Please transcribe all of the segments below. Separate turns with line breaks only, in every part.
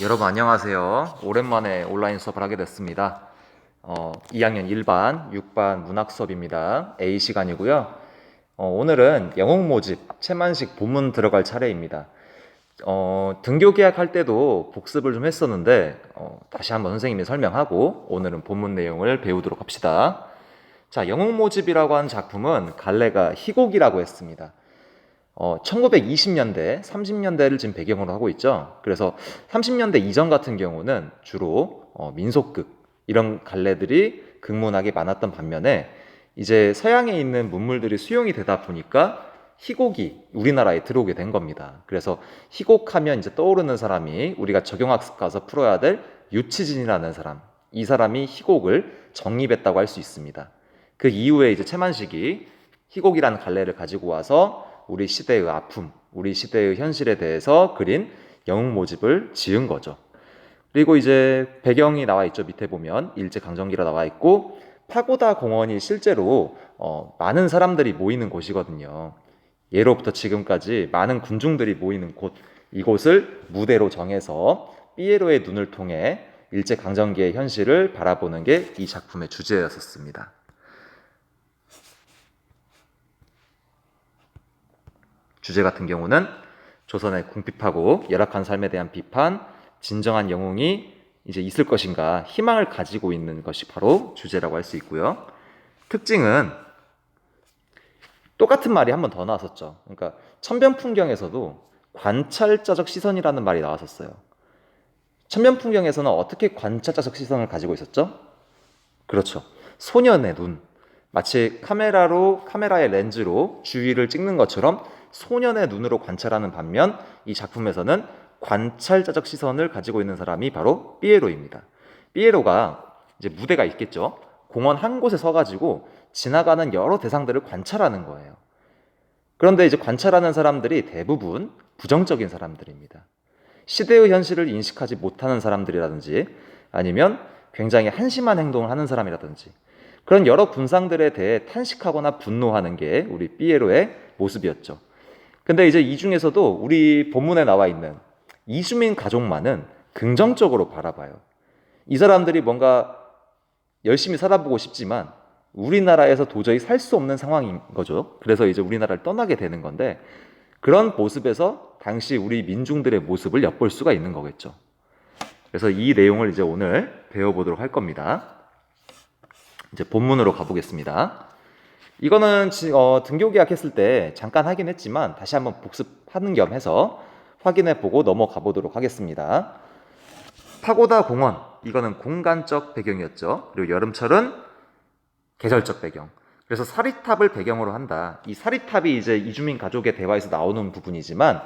여러분 안녕하세요. 오랜만에 온라인 수업을 하게 됐습니다. 2학년 1반, 6반 문학 수업입니다. A 시간이고요. 오늘은 영웅 모집, 채만식 본문 들어갈 차례입니다. 등교 계약할 때도 복습을 좀 했었는데, 다시 한번 선생님이 설명하고 오늘은 본문 내용을 배우도록 합시다. 자, 영웅 모집이라고 하는 작품은 갈래가 희곡이라고 했습니다. 1920년대, 30년대를 지금 배경으로 하고 있죠. 그래서 30년대 이전 같은 경우는 주로 민속극 이런 갈래들이 극문학에 많았던 반면에 이제 서양에 있는 문물들이 수용이 되다 보니까 희곡이 우리나라에 들어오게 된 겁니다. 그래서 희곡하면 이제 떠오르는 사람이 우리가 적용학습 가서 풀어야 될 유치진이라는 사람, 이 사람이 희곡을 정립했다고 할 수 있습니다. 그 이후에 이제 채만식이 희곡이라는 갈래를 가지고 와서 우리 시대의 아픔, 우리 시대의 현실에 대해서 그린 영웅 모집을 지은 거죠. 그리고 이제 배경이 나와 있죠. 밑에 보면 일제강점기라 나와 있고 파고다 공원이 실제로 많은 사람들이 모이는 곳이거든요. 예로부터 지금까지 많은 군중들이 모이는 곳, 이곳을 무대로 정해서 피에로의 눈을 통해 일제강점기의 현실을 바라보는 게 이 작품의 주제였었습니다. 주제 같은 경우는 조선의 궁핍하고 열악한 삶에 대한 비판, 진정한 영웅이 이제 있을 것인가 희망을 가지고 있는 것이 바로 주제라고 할 수 있고요. 특징은 똑같은 말이 한 번 더 나왔었죠. 그러니까 천변풍경에서도 관찰자적 시선이라는 말이 나왔었어요. 천변풍경에서는 어떻게 관찰자적 시선을 가지고 있었죠? 그렇죠. 소년의 눈. 마치 카메라의 렌즈로 주위를 찍는 것처럼 소년의 눈으로 관찰하는 반면 이 작품에서는 관찰자적 시선을 가지고 있는 사람이 바로 피에로입니다. 피에로가 이제 무대가 있겠죠. 공원 한 곳에 서가지고 지나가는 여러 대상들을 관찰하는 거예요. 그런데 이제 관찰하는 사람들이 대부분 부정적인 사람들입니다. 시대의 현실을 인식하지 못하는 사람들이라든지 아니면 굉장히 한심한 행동을 하는 사람이라든지 그런 여러 군상들에 대해 탄식하거나 분노하는 게 우리 피에로의 모습이었죠. 근데 이제 이 중에서도 우리 본문에 나와 있는 이주민 가족만은 긍정적으로 바라봐요. 이 사람들이 뭔가 열심히 살아보고 싶지만 우리나라에서 도저히 살 수 없는 상황인 거죠. 그래서 이제 우리나라를 떠나게 되는 건데 그런 모습에서 당시 우리 민중들의 모습을 엿볼 수가 있는 거겠죠. 그래서 이 내용을 이제 오늘 배워보도록 할 겁니다. 이제 본문으로 가보겠습니다. 이거는 등교 계약했을 때 잠깐 하긴 했지만 다시 한번 복습하는 겸 해서 확인해 보고 넘어가 보도록 하겠습니다. 파고다 공원, 이거는 공간적 배경이었죠. 그리고 여름철은 계절적 배경. 그래서 사리탑을 배경으로 한다. 이 사리탑이 이제 이주민 가족의 대화에서 나오는 부분이지만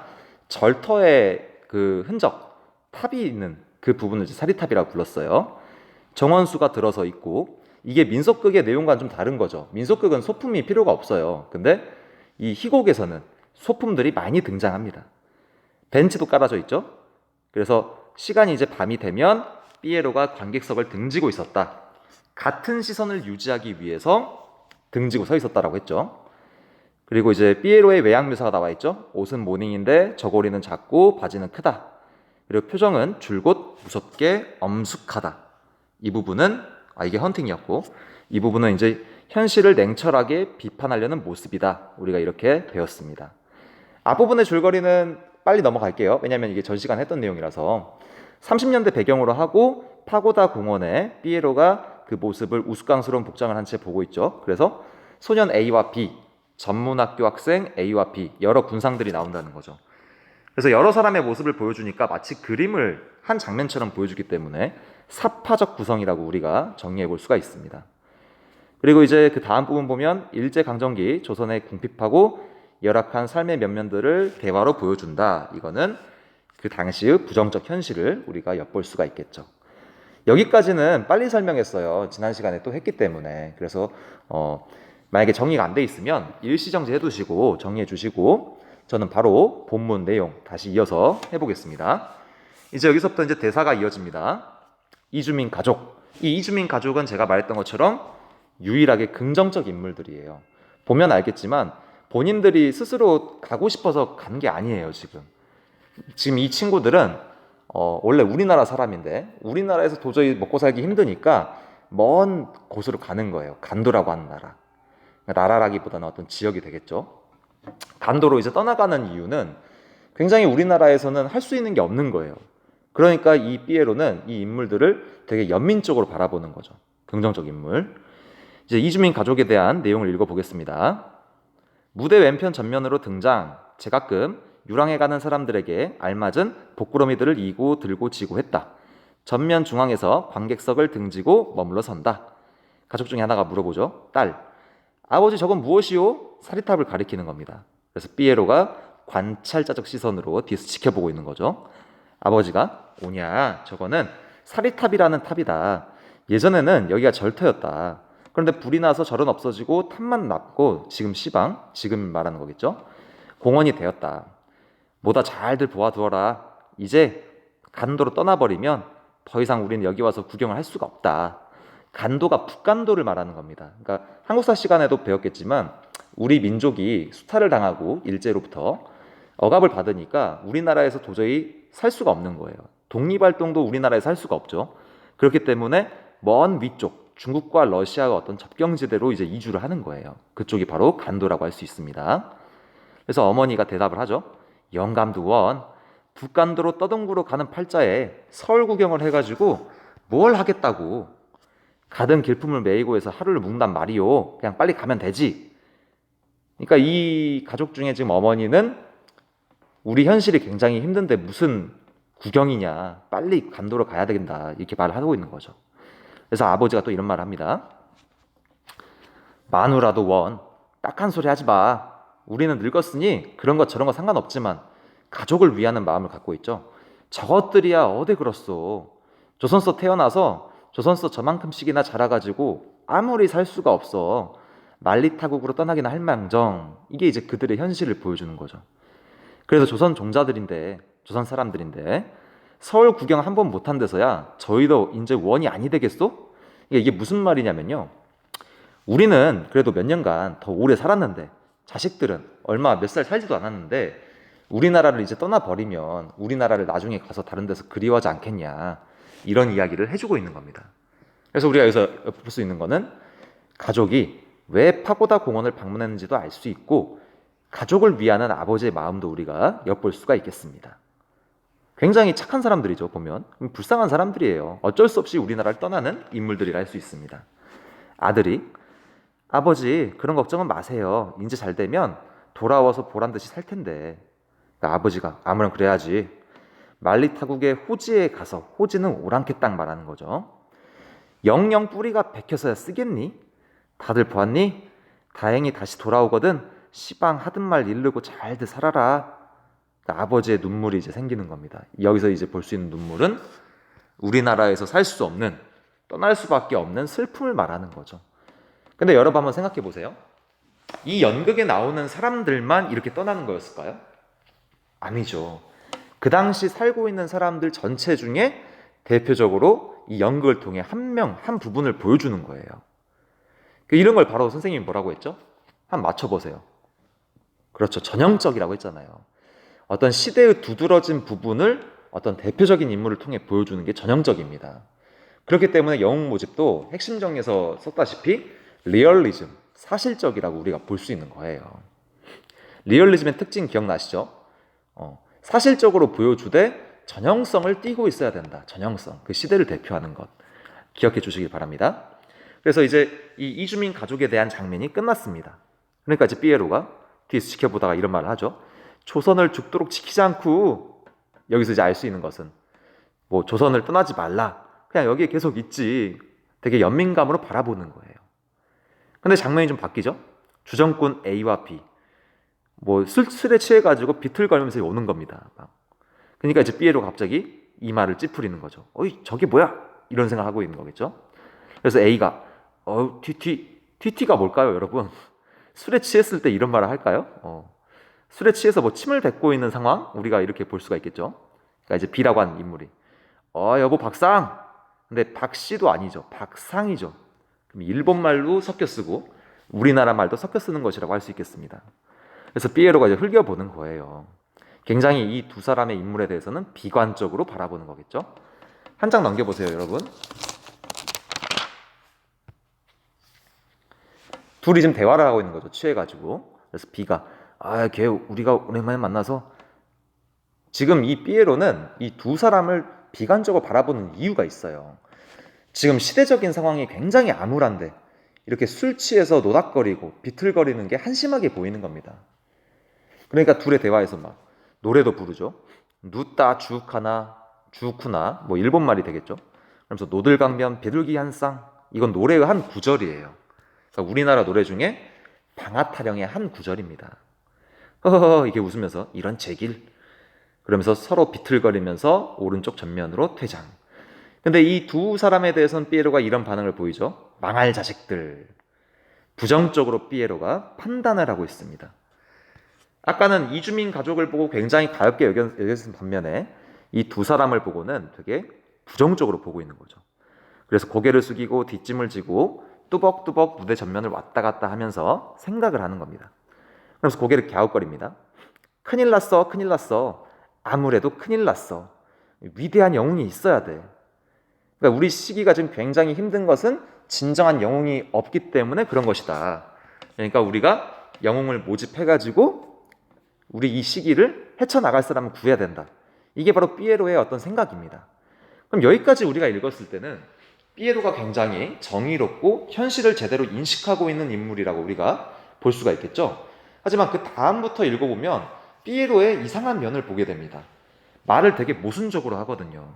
절터의 그 흔적, 탑이 있는 그 부분을 이제 사리탑이라고 불렀어요. 정원수가 들어서 있고 이게 민속극의 내용과는 좀 다른 거죠. 민속극은 소품이 필요가 없어요. 근데 이 희곡에서는 소품들이 많이 등장합니다. 벤치도 깔아져 있죠. 그래서 시간이 이제 밤이 되면 피에로가 관객석을 등지고 있었다. 같은 시선을 유지하기 위해서 등지고 서 있었다라고 했죠. 그리고 이제 피에로의 외양 묘사가 나와 있죠. 옷은 모닝인데 저고리는 작고 바지는 크다. 그리고 표정은 줄곧 무섭게 엄숙하다. 이 부분은 이게 헌팅이었고 이 부분은 이제 현실을 냉철하게 비판하려는 모습이다. 우리가 이렇게 배웠습니다. 앞부분의 줄거리는 빨리 넘어갈게요. 왜냐하면 이게 전 시간 했던 내용이라서 30년대 배경으로 하고 파고다 공원에 피에로가 그 모습을 우스꽝스러운 복장을 한 채 보고 있죠. 그래서 소년 A와 B, 전문학교 학생 A와 B 여러 군상들이 나온다는 거죠. 그래서 여러 사람의 모습을 보여주니까 마치 그림을 한 장면처럼 보여주기 때문에 사파적 구성이라고 우리가 정리해 볼 수가 있습니다. 그리고 이제 그 다음 부분 보면 일제강점기 조선의 궁핍하고 열악한 삶의 면면들을 대화로 보여준다. 이거는 그 당시의 부정적 현실을 우리가 엿볼 수가 있겠죠. 여기까지는 빨리 설명했어요. 지난 시간에 또 했기 때문에. 그래서 만약에 정리가 안 돼 있으면 일시정지 해두시고 정리해 주시고 저는 바로 본문 내용 다시 이어서 해보겠습니다. 이제 여기서부터 이제 대사가 이어집니다. 이주민 가족. 이 이주민 가족은 제가 말했던 것처럼 유일하게 긍정적 인물들이에요. 보면 알겠지만 본인들이 스스로 가고 싶어서 간 게 아니에요. 지금 이 친구들은 원래 우리나라 사람인데 우리나라에서 도저히 먹고 살기 힘드니까 먼 곳으로 가는 거예요. 간도라고 하는 나라. 나라라기보다는 어떤 지역이 되겠죠. 간도로 이제 떠나가는 이유는 굉장히 우리나라에서는 할 수 있는 게 없는 거예요. 그러니까 이 삐에로는 이 인물들을 되게 연민적으로 바라보는 거죠. 긍정적 인물. 이제 이주민 가족에 대한 내용을 읽어보겠습니다. 무대 왼편 전면으로 등장, 제가끔 유랑해 가는 사람들에게 알맞은 복구러미들을 이고 들고 지고 했다. 전면 중앙에서 관객석을 등지고 머물러 선다. 가족 중에 하나가 물어보죠. 딸, 아버지 저건 무엇이요? 사리탑을 가리키는 겁니다. 그래서 삐에로가 관찰자적 시선으로 뒤에서 지켜보고 있는 거죠. 아버지가 오냐, 저거는 사리탑이라는 탑이다. 예전에는 여기가 절터였다. 그런데 불이 나서 절은 없어지고 탑만 남고 지금 시방, 지금 말하는 거겠죠. 공원이 되었다. 뭐다 잘들 보아두어라. 이제 간도로 떠나버리면 더 이상 우리는 여기 와서 구경을 할 수가 없다. 간도가 북간도를 말하는 겁니다. 그러니까 한국사 시간에도 배웠겠지만 우리 민족이 수탈을 당하고 일제로부터 억압을 받으니까 우리나라에서 도저히 살 수가 없는 거예요. 독립활동도 우리나라에서 할 수가 없죠. 그렇기 때문에 먼 위쪽 중국과 러시아가 어떤 접경지대로 이제 이주를 하는 거예요. 그쪽이 바로 간도라고 할 수 있습니다. 그래서 어머니가 대답을 하죠. 영감도 원, 북간도로 떠동구로 가는 팔자에 서울 구경을 해가지고 뭘 하겠다고. 가든 길품을 메이고 해서 하루를 묵단 말이요. 그냥 빨리 가면 되지. 그러니까 이 가족 중에 지금 어머니는 우리 현실이 굉장히 힘든데 무슨 구경이냐. 빨리 간도로 가야 된다. 이렇게 말을 하고 있는 거죠. 그래서 아버지가 또 이런 말을 합니다. 마누라도 원, 딱한 소리 하지 마. 우리는 늙었으니 그런 거 저런 거 상관없지만 가족을 위하는 마음을 갖고 있죠. 저것들이야 어디 그렇소. 조선서 태어나서 조선서 저만큼씩이나 자라가지고 아무리 살 수가 없어. 만리타국으로 떠나기나 할 망정. 이게 이제 그들의 현실을 보여주는 거죠. 그래서 조선 종자들인데, 조선 사람들인데 서울 구경 한 번 못한 데서야 저희도 이제 원이 아니 되겠소? 이게 무슨 말이냐면요. 우리는 그래도 몇 년간 더 오래 살았는데 자식들은 얼마 몇 살 살지도 않았는데 우리나라를 이제 떠나버리면 우리나라를 나중에 가서 다른 데서 그리워하지 않겠냐, 이런 이야기를 해주고 있는 겁니다. 그래서 우리가 여기서 볼 수 있는 거는 가족이 왜 파고다 공원을 방문했는지도 알 수 있고 가족을 위하는 아버지의 마음도 우리가 엿볼 수가 있겠습니다. 굉장히 착한 사람들이죠. 보면 불쌍한 사람들이에요. 어쩔 수 없이 우리나라를 떠나는 인물들이라 할 수 있습니다. 아들이 아버지 그런 걱정은 마세요. 이제 잘 되면 돌아와서 보란 듯이 살 텐데. 그러니까 아버지가 아무런 그래야지. 만리타국의 호지에 가서, 호지는 오랑캐 땅 말하는 거죠. 영영 뿌리가 백혀서야 쓰겠니? 다들 보았니? 다행히 다시 돌아오거든 시방 하든 말 이르고 잘들 살아라. 그러니까 아버지의 눈물이 이제 생기는 겁니다. 여기서 이제 볼 수 있는 눈물은 우리나라에서 살 수 없는, 떠날 수밖에 없는 슬픔을 말하는 거죠. 근데 여러분 한번 생각해 보세요. 이 연극에 나오는 사람들만 이렇게 떠나는 거였을까요? 아니죠. 그 당시 살고 있는 사람들 전체 중에 대표적으로 이 연극을 통해 한 부분을 보여주는 거예요. 이런 걸 바로 선생님이 뭐라고 했죠? 한번 맞춰보세요. 그렇죠. 전형적이라고 했잖아요. 어떤 시대의 두드러진 부분을 어떤 대표적인 인물을 통해 보여주는 게 전형적입니다. 그렇기 때문에 영웅 모집도 핵심 정리에서 썼다시피 리얼리즘, 사실적이라고 우리가 볼 수 있는 거예요. 리얼리즘의 특징 기억나시죠? 사실적으로 보여주되 전형성을 띠고 있어야 된다. 전형성, 그 시대를 대표하는 것 기억해 주시기 바랍니다. 그래서 이제 이 이주민 가족에 대한 장면이 끝났습니다. 그러니까 이제 삐에로가 뒤에서 지켜보다가 이런 말을 하죠. 조선을 죽도록 지키지 않고, 여기서 이제 알 수 있는 것은 뭐 조선을 떠나지 말라, 그냥 여기에 계속 있지, 되게 연민감으로 바라보는 거예요. 근데 장면이 좀 바뀌죠. 주정꾼 A와 B, 뭐 술에 취해가지고 비틀거리면서 오는 겁니다. 그러니까 이제 삐에로가 갑자기 이 말을 찌푸리는 거죠. 어이 저게 뭐야? 이런 생각하고 있는 거겠죠. 그래서 A가 TT가 뭘까요, 여러분? 술에 취했을 때 이런 말을 할까요? 술에 취해서 뭐 침을 뱉고 있는 상황, 우리가 이렇게 볼 수가 있겠죠. 그러니까 이제 B라고 하는 인물이 여보 박상. 근데 박씨도 아니죠. 박상이죠. 그럼 일본 말로 섞여 쓰고 우리나라 말도 섞여 쓰는 것이라고 할 수 있겠습니다. 그래서 삐에로가 이제 흘겨보는 거예요. 굉장히 이 두 사람의 인물에 대해서는 비관적으로 바라보는 거겠죠. 한 장 넘겨보세요, 여러분. 둘이 지금 대화를 하고 있는 거죠, 취해가지고. 그래서 B가 걔 우리가 오랜만에 만나서 지금 이 삐에로는 이 두 사람을 비관적으로 바라보는 이유가 있어요. 지금 시대적인 상황이 굉장히 암울한데 이렇게 술 취해서 노닥거리고 비틀거리는 게 한심하게 보이는 겁니다. 그러니까 둘의 대화에서 막 노래도 부르죠. 누따 주욱하나 주욱후나 뭐 일본 말이 되겠죠. 그러면서 노들강변 비둘기 한 쌍, 이건 노래의 한 구절이에요. 그러니까 우리나라 노래 중에 방아타령의 한 구절입니다. 허허허 이게 웃으면서 이런 제길, 그러면서 서로 비틀거리면서 오른쪽 전면으로 퇴장. 근데 이 두 사람에 대해서는 삐에로가 이런 반응을 보이죠. 망할 자식들. 부정적으로 삐에로가 판단을 하고 있습니다. 아까는 이주민 가족을 보고 굉장히 가볍게 여겼던 반면에 이 두 사람을 보고는 되게 부정적으로 보고 있는 거죠. 그래서 고개를 숙이고 뒷짐을 지고 뚜벅뚜벅 무대 전면을 왔다 갔다 하면서 생각을 하는 겁니다. 그래서 고개를 갸웃거립니다. 큰일 났어, 큰일 났어. 아무래도 큰일 났어. 위대한 영웅이 있어야 돼. 그러니까 우리 시기가 지금 굉장히 힘든 것은 진정한 영웅이 없기 때문에 그런 것이다. 그러니까 우리가 영웅을 모집해가지고 우리 이 시기를 헤쳐나갈 사람을 구해야 된다. 이게 바로 삐에로의 어떤 생각입니다. 그럼 여기까지 우리가 읽었을 때는 삐에로가 굉장히 정의롭고 현실을 제대로 인식하고 있는 인물이라고 우리가 볼 수가 있겠죠. 하지만 그 다음부터 읽어보면 삐에로의 이상한 면을 보게 됩니다. 말을 되게 모순적으로 하거든요.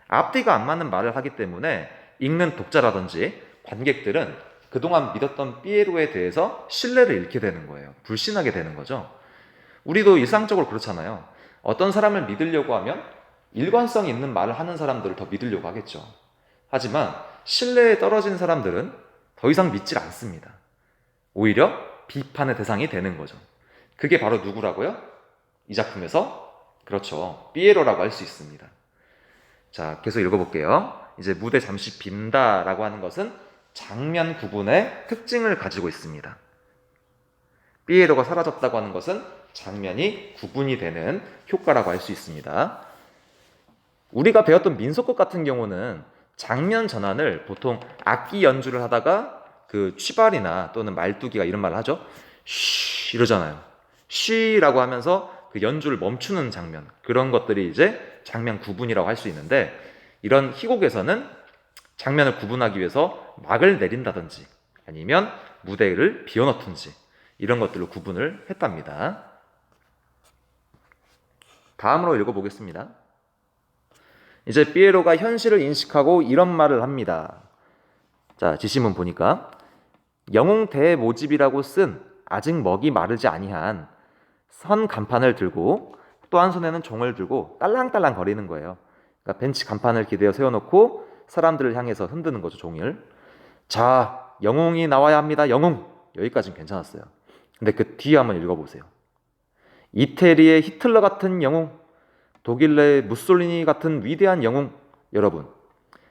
앞뒤가 안 맞는 말을 하기 때문에 읽는 독자라든지 관객들은 그동안 믿었던 삐에로에 대해서 신뢰를 잃게 되는 거예요. 불신하게 되는 거죠. 우리도 일상적으로 그렇잖아요. 어떤 사람을 믿으려고 하면 일관성 있는 말을 하는 사람들을 더 믿으려고 하겠죠. 하지만 신뢰에 떨어진 사람들은 더 이상 믿질 않습니다. 오히려 비판의 대상이 되는 거죠. 그게 바로 누구라고요? 이 작품에서 그렇죠, 삐에로라고 할 수 있습니다. 자, 계속 읽어볼게요. 이제 무대 잠시 빈다라고 하는 것은 장면 구분의 특징을 가지고 있습니다. 삐에로가 사라졌다고 하는 것은 장면이 구분이 되는 효과라고 할 수 있습니다. 우리가 배웠던 민속곡 같은 경우는 장면 전환을 보통 악기 연주를 하다가 그 취발이나 또는 말뚝이가 이런 말을 하죠. 쉬 이러잖아요. 쉬라고 하면서 그 연주를 멈추는 장면, 그런 것들이 이제 장면 구분이라고 할 수 있는데, 이런 희곡에서는 장면을 구분하기 위해서 막을 내린다든지 아니면 무대를 비워놓든지 이런 것들로 구분을 했답니다. 다음으로 읽어보겠습니다. 이제 삐에로가 현실을 인식하고 이런 말을 합니다. 자, 지시문 보니까 영웅 대모집이라고 쓴 아직 먹이 마르지 아니한 선 간판을 들고 또 한 손에는 종을 들고 딸랑딸랑 거리는 거예요. 그러니까 벤치 간판을 기대어 세워놓고 사람들을 향해서 흔드는 거죠, 종을. 자, 영웅이 나와야 합니다. 영웅. 여기까지는 괜찮았어요. 근데 그 뒤에 한번 읽어보세요. 이태리의 히틀러 같은 영웅, 독일의 무솔리니 같은 위대한 영웅. 여러분,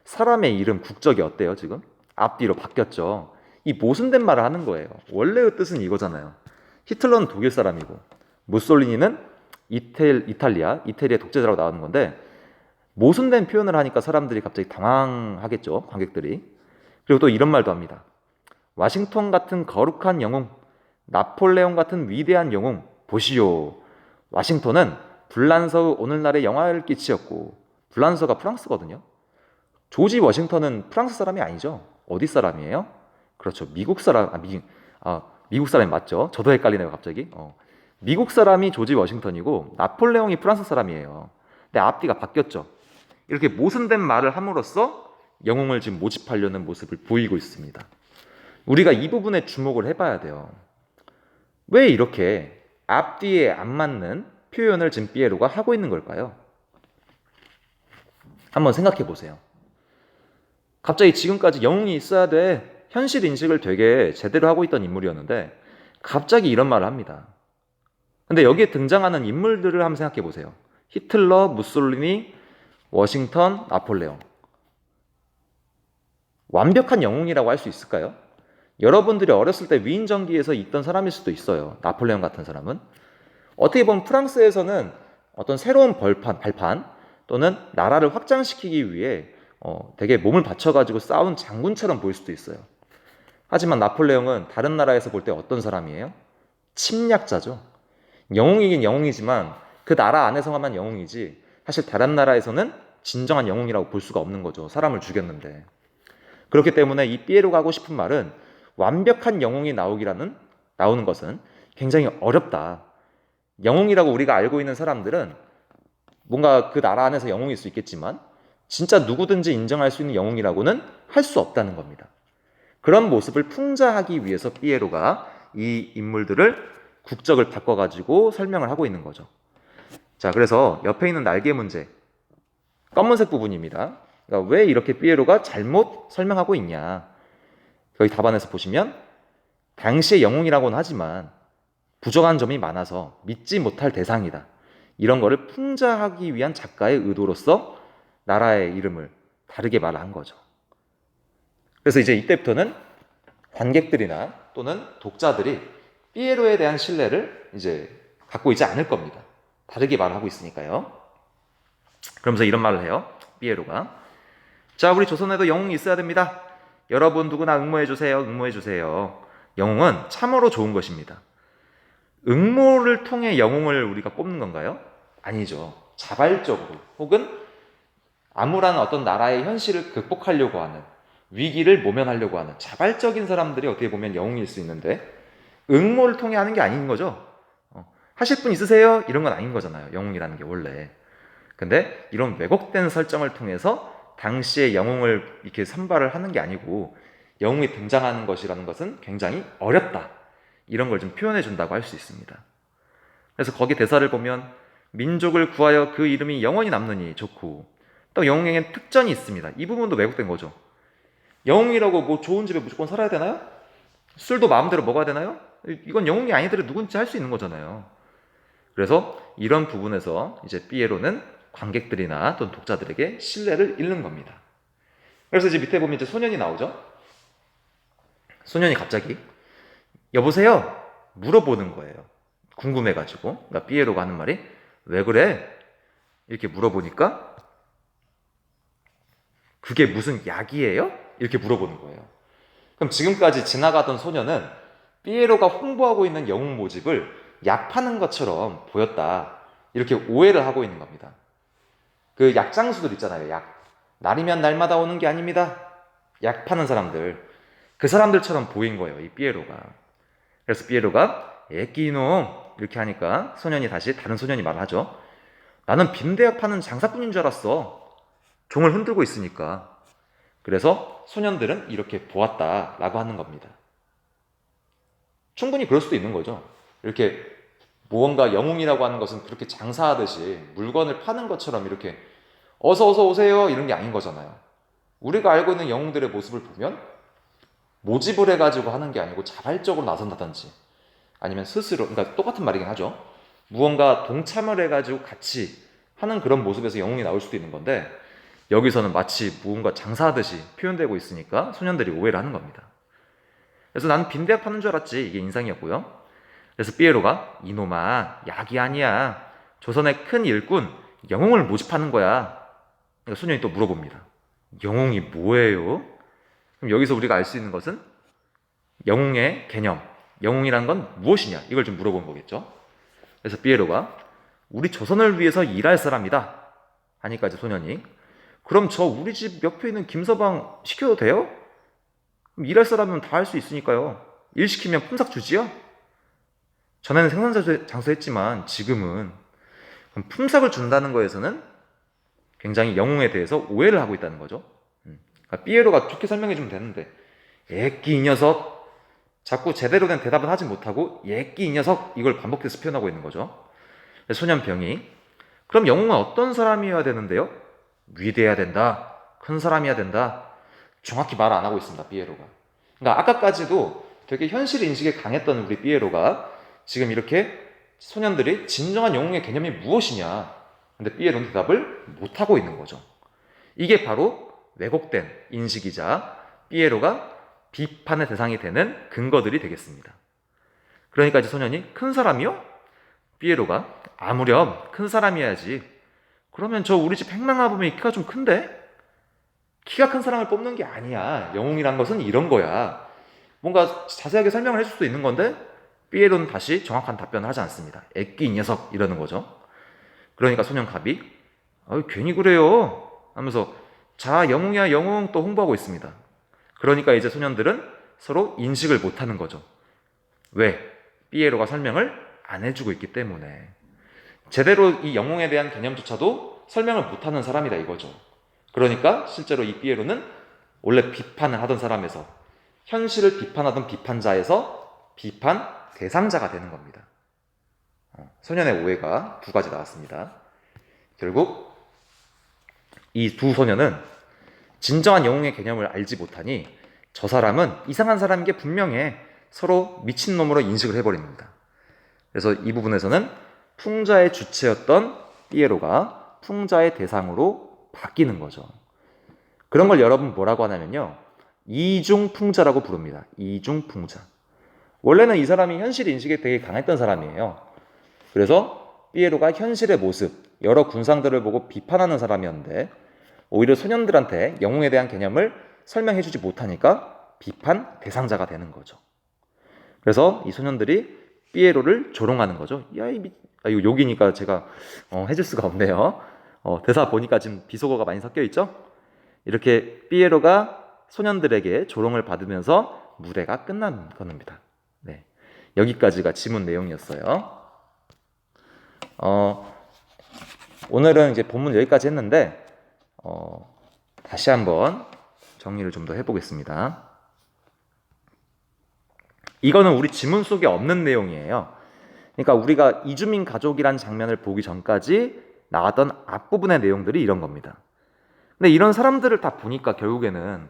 사람의 이름 국적이 어때요 지금? 앞뒤로 바뀌었죠. 이 모순된 말을 하는 거예요. 원래의 뜻은 이거잖아요. 히틀러는 독일 사람이고 무솔리니는 이태리의 독재자라고 나오는 건데, 모순된 표현을 하니까 사람들이 갑자기 당황하겠죠, 관객들이. 그리고 또 이런 말도 합니다. 와싱턴 같은 거룩한 영웅, 나폴레옹 같은 위대한 영웅 보시오. 와싱턴은 불란서의 오늘날의 영화를 끼치었고, 불란서가 프랑스거든요. 조지 워싱턴은 프랑스 사람이 아니죠. 어디 사람이에요? 그렇죠, 미국 사람. 미국 사람이 맞죠. 저도 헷갈리네요 갑자기. 미국 사람이 조지 워싱턴이고 나폴레옹이 프랑스 사람이에요. 근데 앞뒤가 바뀌었죠. 이렇게 모순된 말을 함으로써 영웅을 지금 모집하려는 모습을 보이고 있습니다. 우리가 이 부분에 주목을 해봐야 돼요. 왜 이렇게 앞뒤에 안 맞는 표현을 지금 삐에로가 하고 있는 걸까요? 한번 생각해 보세요. 갑자기 지금까지 영웅이 있어야 돼, 현실 인식을 되게 제대로 하고 있던 인물이었는데 갑자기 이런 말을 합니다. 근데 여기에 등장하는 인물들을 한번 생각해 보세요. 히틀러, 무솔리니, 워싱턴, 나폴레옹. 완벽한 영웅이라고 할 수 있을까요? 여러분들이 어렸을 때 위인전기에서 있던 사람일 수도 있어요. 나폴레옹 같은 사람은. 어떻게 보면 프랑스에서는 어떤 새로운 발판 또는 나라를 확장시키기 위해 되게 몸을 바쳐가지고 싸운 장군처럼 보일 수도 있어요. 하지만 나폴레옹은 다른 나라에서 볼 때 어떤 사람이에요? 침략자죠. 영웅이긴 영웅이지만 그 나라 안에서만 영웅이지 사실 다른 나라에서는 진정한 영웅이라고 볼 수가 없는 거죠. 사람을 죽였는데. 그렇기 때문에 이 피에로가 하고 싶은 말은 완벽한 영웅이 나오는 것은 굉장히 어렵다. 영웅이라고 우리가 알고 있는 사람들은 뭔가 그 나라 안에서 영웅일 수 있겠지만 진짜 누구든지 인정할 수 있는 영웅이라고는 할 수 없다는 겁니다. 그런 모습을 풍자하기 위해서 피에로가 이 인물들을 국적을 바꿔가지고 설명을 하고 있는 거죠. 자, 그래서 옆에 있는 날개 문제, 검은색 부분입니다. 그러니까 왜 이렇게 피에로가 잘못 설명하고 있냐. 여기 답안에서 보시면 당시의 영웅이라고는 하지만 부족한 점이 많아서 믿지 못할 대상이다. 이런 거를 풍자하기 위한 작가의 의도로서 나라의 이름을 다르게 말한 거죠. 그래서 이제 이때부터는 관객들이나 또는 독자들이 피에로에 대한 신뢰를 이제 갖고 있지 않을 겁니다. 다르게 말하고 있으니까요. 그러면서 이런 말을 해요. 피에로가. 자, 우리 조선에도 영웅이 있어야 됩니다. 여러분 누구나 응모해주세요. 응모해주세요. 영웅은 참으로 좋은 것입니다. 응모를 통해 영웅을 우리가 뽑는 건가요? 아니죠. 자발적으로 혹은 암울한 어떤 나라의 현실을 극복하려고 하는, 위기를 모면하려고 하는 자발적인 사람들이 어떻게 보면 영웅일 수 있는데 응모를 통해 하는 게 아닌 거죠. 하실 분 있으세요? 이런 건 아닌 거잖아요. 영웅이라는 게 원래. 근데 이런 왜곡된 설정을 통해서 당시의 영웅을 이렇게 선발을 하는 게 아니고 영웅이 등장하는 것이라는 것은 굉장히 어렵다. 이런 걸 좀 표현해 준다고 할 수 있습니다. 그래서 거기 대사를 보면 민족을 구하여 그 이름이 영원히 남느니 좋고 또 영웅에겐 특전이 있습니다. 이 부분도 왜곡된 거죠. 영웅이라고 뭐 좋은 집에 무조건 살아야 되나요? 술도 마음대로 먹어야 되나요? 이건 영웅이 아니더라도 누군지 할 수 있는 거잖아요. 그래서 이런 부분에서 이제 피에로는 관객들이나 또는 독자들에게 신뢰를 잃는 겁니다. 그래서 이제 밑에 보면 이제 소년이 나오죠. 소년이 갑자기 여보세요? 물어보는 거예요. 궁금해가지고. 그러니까 피에로가 하는 말이 왜 그래? 이렇게 물어보니까 그게 무슨 약이에요? 이렇게 물어보는 거예요. 그럼 지금까지 지나가던 소년은 피에로가 홍보하고 있는 영웅 모집을 약 파는 것처럼 보였다. 이렇게 오해를 하고 있는 겁니다. 그 약장수들 있잖아요. 약. 날이면 날마다 오는 게 아닙니다. 약 파는 사람들. 그 사람들처럼 보인 거예요. 이 피에로가. 그래서 피에로가 애끼 이놈 이렇게 하니까 다른 소년이 말하죠. 나는 빈대약 파는 장사꾼인 줄 알았어. 종을 흔들고 있으니까. 그래서 소년들은 이렇게 보았다라고 하는 겁니다. 충분히 그럴 수도 있는 거죠. 이렇게 무언가 영웅이라고 하는 것은 그렇게 장사하듯이 물건을 파는 것처럼 이렇게 어서 오세요 이런 게 아닌 거잖아요. 우리가 알고 있는 영웅들의 모습을 보면 모집을 해가지고 하는 게 아니고 자발적으로 나선다든지 아니면 스스로, 그러니까 똑같은 말이긴 하죠. 무언가 동참을 해가지고 같이 하는 그런 모습에서 영웅이 나올 수도 있는 건데 여기서는 마치 무언가 장사하듯이 표현되고 있으니까 소년들이 오해를 하는 겁니다. 그래서 나는 빈대약 파는 줄 알았지. 이게 인상이었고요. 그래서 피에로가 이놈아 약이 아니야. 조선의 큰 일꾼 영웅을 모집하는 거야. 그러니까 소년이 또 물어봅니다. 영웅이 뭐예요? 그럼 여기서 우리가 알 수 있는 것은 영웅의 개념, 영웅이란 건 무엇이냐 이걸 좀 물어본 거겠죠. 그래서 피에로가 우리 조선을 위해서 일할 사람이다 하니까 이제 소년이 그럼 저 우리 집 옆에 있는 김서방 시켜도 돼요? 그럼 일할 사람은 다 할 수 있으니까요. 일 시키면 품삯 주지요? 전에는 생산 장소했지만 지금은 그럼 품삯을 준다는 거에서는 굉장히 영웅에 대해서 오해를 하고 있다는 거죠. 그러니까 피에로가 좋게 설명해 주면 되는데 예끼 이 녀석 자꾸 제대로 된 대답을 하지 못하고 예끼 이 녀석 이걸 반복해서 표현하고 있는 거죠. 소년병이 그럼 영웅은 어떤 사람이어야 되는데요? 위대해야 된다. 큰 사람이어야 된다. 정확히 말 안 하고 있습니다. 피에로가. 그러니까 아까까지도 되게 현실 인식에 강했던 우리 피에로가 지금 이렇게 소년들이 진정한 영웅의 개념이 무엇이냐 근데 피에로는 대답을 못하고 있는 거죠. 이게 바로 왜곡된 인식이자 피에로가 비판의 대상이 되는 근거들이 되겠습니다. 그러니까 이제 소년이 큰 사람이요? 삐에로가 아무렴 큰 사람이어야지. 그러면 저 우리 집 행랑아범이 키가 좀 큰데? 키가 큰 사람을 뽑는 게 아니야. 영웅이란 것은 이런 거야. 뭔가 자세하게 설명을 해줄 수도 있는 건데 삐에로는 다시 정확한 답변을 하지 않습니다. 애끼 이 녀석 이러는 거죠. 그러니까 소년 갑이 괜히 그래요 하면서 자 영웅이야 영웅 또 홍보하고 있습니다. 그러니까 이제 소년들은 서로 인식을 못하는 거죠. 왜? 삐에로가 설명을 안 해주고 있기 때문에. 제대로 이 영웅에 대한 개념조차도 설명을 못하는 사람이다 이거죠. 그러니까 실제로 이 삐에로는 원래 비판을 하던 사람에서 현실을 비판하던 비판자에서 비판 대상자가 되는 겁니다. 소년의 오해가 두 가지 나왔습니다. 결국 이 두 소년은 진정한 영웅의 개념을 알지 못하니 저 사람은 이상한 사람인 게 분명해. 서로 미친놈으로 인식을 해버립니다. 그래서 이 부분에서는 풍자의 주체였던 삐에로가 풍자의 대상으로 바뀌는 거죠. 그런 걸 여러분 뭐라고 하냐면요, 이중풍자라고 부릅니다. 이중풍자. 원래는 이 사람이 현실 인식에 되게 강했던 사람이에요. 그래서 삐에로가 현실의 모습, 여러 군상들을 보고 비판하는 사람이었는데 오히려 소년들한테 영웅에 대한 개념을 설명해주지 못하니까 비판 대상자가 되는 거죠. 그래서 이 소년들이 삐에로를 조롱하는 거죠. 야, 이거 욕이니까 제가 해줄 수가 없네요. 대사 보니까 지금 비속어가 많이 섞여 있죠? 이렇게 삐에로가 소년들에게 조롱을 받으면서 무대가 끝난 겁니다. 네, 여기까지가 지문 내용이었어요. 오늘은 이제 본문 여기까지 했는데 다시 한번 정리를 좀 더 해보겠습니다. 이거는 우리 지문 속에 없는 내용이에요. 그러니까 우리가 이주민 가족이란 장면을 보기 전까지 나왔던 앞부분의 내용들이 이런 겁니다. 근데 이런 사람들을 다 보니까 결국에는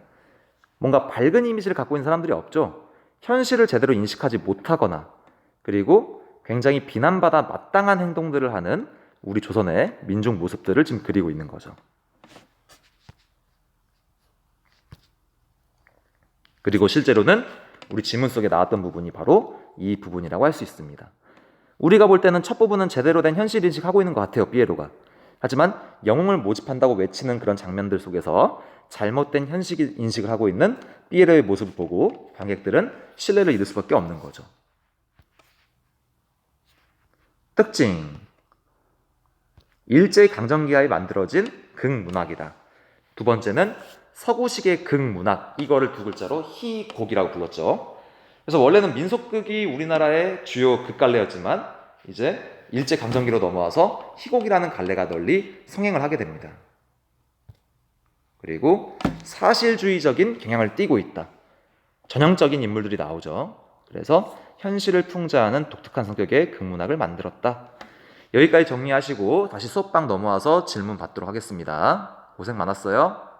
뭔가 밝은 이미지를 갖고 있는 사람들이 없죠. 현실을 제대로 인식하지 못하거나 그리고 굉장히 비난받아 마땅한 행동들을 하는 우리 조선의 민족 모습들을 지금 그리고 있는 거죠. 그리고 실제로는 우리 지문 속에 나왔던 부분이 바로 이 부분이라고 할 수 있습니다. 우리가 볼 때는 첫 부분은 제대로 된 현실 인식하고 있는 것 같아요, 삐에로가. 하지만 영웅을 모집한다고 외치는 그런 장면들 속에서 잘못된 현실 인식을 하고 있는 삐에로의 모습을 보고 관객들은 신뢰를 잃을 수밖에 없는 거죠. 특징, 일제강점기하에 만들어진 극문학이다. 두 번째는 서구식의 극문학, 이거를 두 글자로 희곡이라고 불렀죠. 그래서 원래는 민속극이 우리나라의 주요 극갈래였지만 이제 일제강점기로 넘어와서 희곡이라는 갈래가 널리 성행을 하게 됩니다. 그리고 사실주의적인 경향을 띠고 있다. 전형적인 인물들이 나오죠. 그래서 현실을 풍자하는 독특한 성격의 극문학을 만들었다. 여기까지 정리하시고 다시 수업방 넘어와서 질문 받도록 하겠습니다. 고생 많았어요.